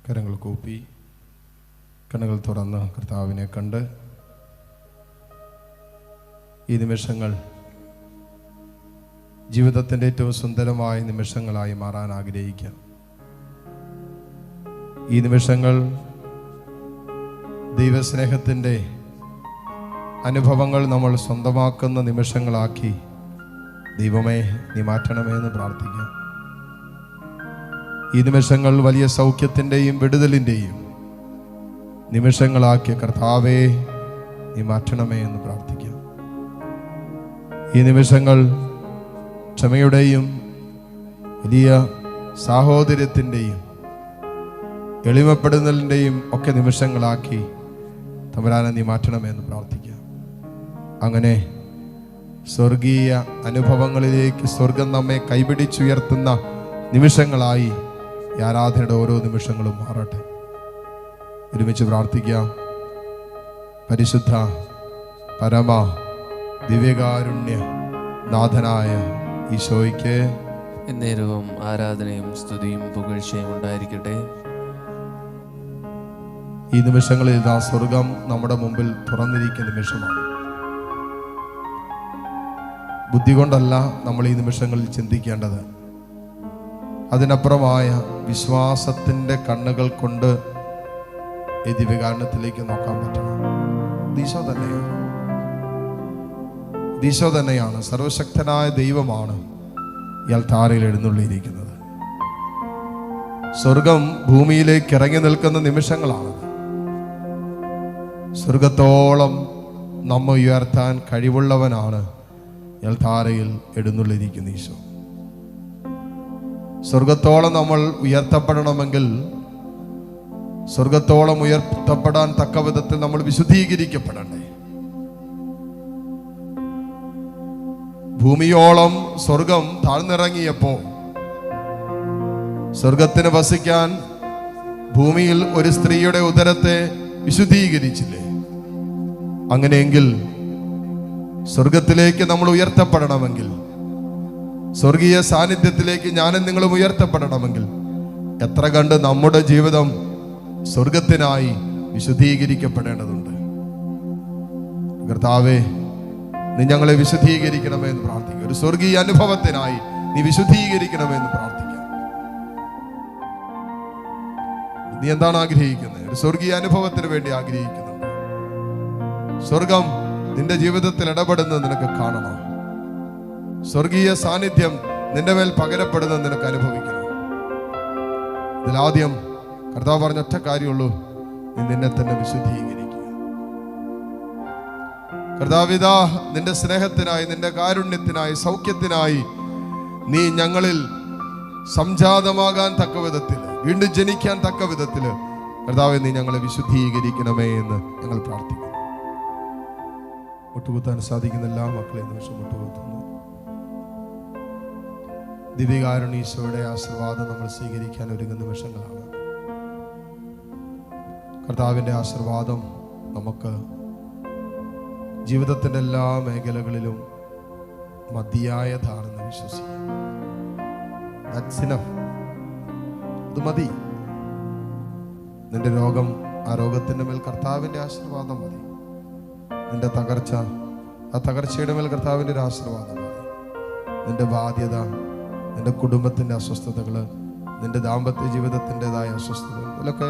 കരങ്ങൾ കൂപ്പി കണ്ണുകൾ തുറന്ന് കർത്താവിനെ കണ്ട് ഈ നിമിഷങ്ങൾ ജീവിതത്തിൻ്റെ ഏറ്റവും സുന്ദരമായ നിമിഷങ്ങളായി മാറാൻ ആഗ്രഹിക്കാം. ഈ നിമിഷങ്ങൾ ദൈവസ്നേഹത്തിൻ്റെ അനുഭവങ്ങൾ നമ്മൾ സ്വന്തമാക്കുന്ന നിമിഷങ്ങളാക്കി ദൈവമേ നീ മാറ്റണമേ എന്ന് പ്രാർത്ഥിക്കാം. ഈ നിമിഷങ്ങൾ വലിയ സൗഖ്യത്തിൻ്റെയും വിടുതലിൻ്റെയും നിമിഷങ്ങളാക്കിയ കർത്താവേ നീ മാറ്റണമേ എന്ന് പ്രാർത്ഥിക്കാം. ഈ നിമിഷങ്ങൾ ക്ഷമയുടെയും വലിയ സാഹോദര്യത്തിൻ്റെയും എളിമപ്പെടുന്നതിൻ്റെയും ഒക്കെ നിമിഷങ്ങളാക്കി തമ്പുരാനെ നീ മാറ്റണമേ എന്ന് പ്രാർത്ഥിക്കാം. അങ്ങനെ സ്വർഗീയ അനുഭവങ്ങളിലേക്ക് സ്വർഗം നമ്മെ കൈപിടിച്ചുയർത്തുന്ന നിമിഷങ്ങളായി ഈ ആരാധനയുടെ ഓരോ നിമിഷങ്ങളും മാറട്ടെ. ഒരുമിച്ച് പ്രാർത്ഥിക്കാം. പരിശുദ്ധ പരമ ദിവ്യകാരുണ്യ നാഥനായ ഈശോയ്ക്ക് എന്നേരവും ആരാധനയും സ്തുതിയും പുകഴ്ചയും ഉണ്ടായിരിക്കട്ടെ. ഈ നിമിഷങ്ങളിൽ ഇതാ സ്വർഗം നമ്മുടെ മുമ്പിൽ തുറന്നിരിക്കുന്ന നിമിഷമാണ്. ബുദ്ധി കൊണ്ടല്ല നമ്മൾ ഈ നിമിഷങ്ങളിൽ ചിന്തിക്കേണ്ടത്, അതിനപ്പുറമായ വിശ്വാസത്തിൻ്റെ കണ്ണുകൾ കൊണ്ട് ഈ ദിവ്യകാരണത്തിലേക്ക് നോക്കാൻ പറ്റണം. ഈശോ തന്നെയാണ് സർവശക്തനായ ദൈവമാണ് ഇയാൾ താരയിൽ എഴുന്നള്ളിയിരിക്കുന്നത്. സ്വർഗം ഭൂമിയിലേക്ക് ഇറങ്ങി നിൽക്കുന്ന നിമിഷങ്ങളാണ്. സ്വർഗത്തോളം നമ്മെ ഉയർത്താൻ കഴിവുള്ളവനാണ് ഇയാൾ താരയിൽ എഴുന്നള്ളിയിരിക്കുന്ന ഈശോ. സ്വർഗത്തോളം നമ്മൾ ഉയർത്തപ്പെടണമെങ്കിൽ, സ്വർഗത്തോളം ഉയർത്തപ്പെടാൻ തക്ക വിധത്തിൽ നമ്മൾ വിശുദ്ധീകരിക്കപ്പെടണ്ടേ. ഭൂമിയോളം സ്വർഗം താഴ്ന്നിറങ്ങിയപ്പോ സ്വർഗത്തിന് വസിക്കാൻ ഭൂമിയിൽ ഒരു സ്ത്രീയുടെ ഉദരത്തെ വിശുദ്ധീകരിച്ചില്ലേ? അങ്ങനെയെങ്കിൽ സ്വർഗത്തിലേക്ക് നമ്മൾ ഉയർത്തപ്പെടണമെങ്കിൽ, സ്വർഗീയ സാന്നിധ്യത്തിലേക്ക് ഞാനും നിങ്ങളും ഉയർത്തപ്പെടണമെങ്കിൽ എത്ര കണ്ട് നമ്മുടെ ജീവിതം സ്വർഗത്തിനായി വിശുദ്ധീകരിക്കപ്പെടേണ്ടതുണ്ട്. കർത്താവേ നീ ഞങ്ങളെ വിശുദ്ധീകരിക്കണമേ എന്ന് പ്രാർത്ഥിക്കുക. ഒരു സ്വർഗീയ അനുഭവത്തിനായി നീ വിശുദ്ധീകരിക്കണമേ എന്ന് പ്രാർത്ഥിക്കാം. നീ എന്താണ് ആഗ്രഹിക്കുന്നത്? ഒരു സ്വർഗീയ അനുഭവത്തിന് വേണ്ടി ആഗ്രഹിക്കുന്നുണ്ട്. സ്വർഗം നിന്റെ ജീവിതത്തിൽ ഇടപെടുന്നത് നിനക്ക് കാണണം. സ്വർഗീയ സാന്നിധ്യം നിന്റെ മേൽ പകരപ്പെടുന്നത് നിനക്ക് അനുഭവിക്കണം. ഇതിലാദ്യം കർത്താവ് പറഞ്ഞ ഒറ്റ കാര്യമുള്ളൂ, നീ നിന്നെ തന്നെ വിശുദ്ധീകരിക്കുക. കർത്താവിതാ നിന്റെ സ്നേഹത്തിനായി, നിന്റെ കാരുണ്യത്തിനായി, സൗഖ്യത്തിനായി നീ ഞങ്ങളിൽ സംജാതമാകാൻ തക്ക വിധത്തിൽ, വീണ്ടും ജനിക്കാൻ തക്ക വിധത്തിൽ കർത്താവെ നീ ഞങ്ങളെ വിശുദ്ധീകരിക്കണമേ എന്ന് ഞങ്ങൾ പ്രാർത്ഥിക്കുന്നു. മുട്ടുകുത്താൻ സാധിക്കുന്ന എല്ലാ മക്കളെയും നിമിഷം മുട്ടുകുത്തുന്നു. ദിവ്യകാരുണ്യീശോയുടെ ആശീർവാദം നമ്മൾ സ്വീകരിക്കാൻ ഒരുങ്ങുന്ന നിമിഷങ്ങളാണ്. കർത്താവിൻ്റെ ആശീർവാദം നമുക്ക് ജീവിതത്തിൻ്റെ എല്ലാ മേഖലകളിലും മതിയായതാണെന്ന് വിശ്വസിക്കാം. അത് മതി. നിന്റെ രോഗം, ആ രോഗത്തിൻ്റെ മേൽ കർത്താവിൻ്റെ ആശീർവാദം മതി. നിന്റെ തകർച്ച, ആ തകർച്ചയുടെ മേൽ കർത്താവിൻ്റെ ഒരു ആശീർവാദം മതി. നിന്റെ ബാധ്യത, നിന്റെ കുടുംബത്തിൻ്റെ അസ്വസ്ഥതകൾ, നിന്റെ ദാമ്പത്യ ജീവിതത്തിൻ്റെതായ അസ്വസ്ഥതകൾ, ഇതിലൊക്കെ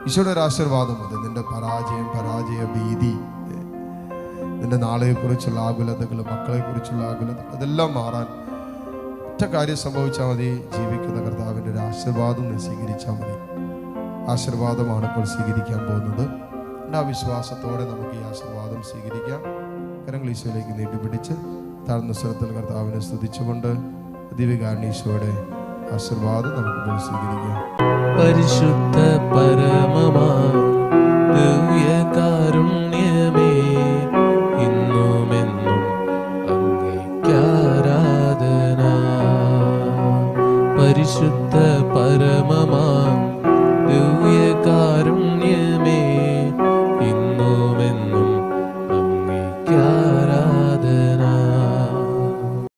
ഈശോയുടെ ഒരു ആശീർവാദം മതി. നിന്റെ പരാജയ ഭീതി, നിന്റെ നാളെക്കുറിച്ചുള്ള ആകുലതകൾ, മക്കളെക്കുറിച്ചുള്ള ആകുലതകൾ, ഇതെല്ലാം മാറാൻ ഒറ്റ കാര്യം സംഭവിച്ചാൽ മതി. ജീവിക്കുന്ന കർത്താവിൻ്റെ ഒരു ആശീർവാദം നീ സ്വീകരിച്ചാൽ മതി. ആശീർവാദമാണ് ഇപ്പോൾ സ്വീകരിക്കാൻ പോകുന്നത്. ആ വിശ്വാസത്തോടെ നമുക്ക് ഈ ആശീർവാദം സ്വീകരിക്കാം. കരങ്ങൾ ഈശോയിലേക്ക് നീട്ടിപ്പിടിച്ച് താഴ്ന്ന സ്വരത്തിൽ കർത്താവിനെ സ്തുതിച്ചുകൊണ്ട് ദിവ്യകാരുണ്യീശോയുടെ ആശീർവാദം നമുക്ക് സ്വീകരിക്കാം. പരിശുദ്ധ പരമമാ ദിവ്യകാരുണ്യമേ, ഇന്നുമെന്നും അങ്ങേയ്ക്കാരാധന. പരിശുദ്ധ പരമമാ ദിവ്യ